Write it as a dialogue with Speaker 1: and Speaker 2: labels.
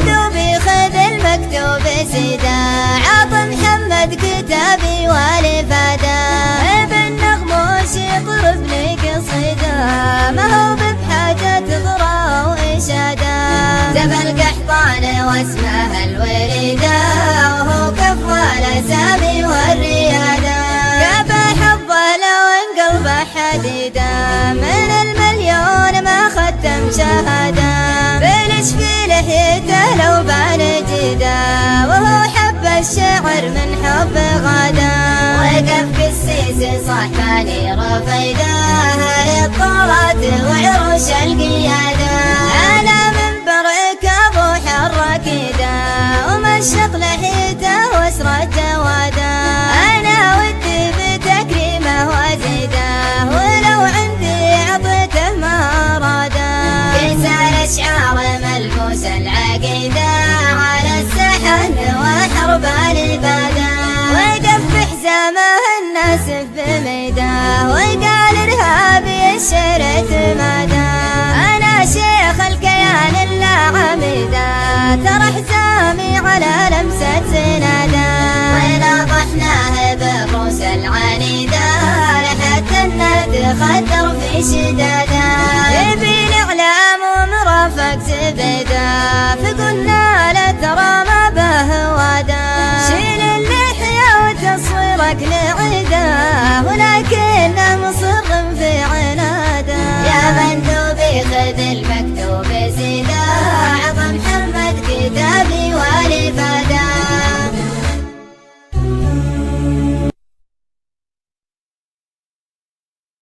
Speaker 1: مكتوبي خذ المكتوب سدا، عاط محمد كتابي والفادا، بالنغموش يطرب لي قصيدة، ما هو بحاجة تضرى وإشادة، جبل قحطان واسمها الوريدة، وهو كفوى الأسامي والريادة، كابا حظه لو انقلبه حديدة، من المليون ما ختم شهادة، بلش في لحيته لو بان جيده، وهو حب الشعر من حب غدا، وقف قسيس صحباني رفيده، للطارات وعروش القيادة، على منبرك ابو حرك ايده، ومشط لحيته واسرى جواده، انا ودي بتكريمه وازيده، ولو عندي اعطيته ما اراده، كسر اشعار ملبوس العقيده، على السحن وحرب الاباده، وقف بحزامه الناس بميده، وقال ارهابي الشرع تماده، انا شيخ الكيان اللاعمده، ترى حزامي على لمسه سناده، وناضحناه بالروس العنيده، لحتى الند خدر في شداده، يبي الاعلام ومرافق زبده، فقلنا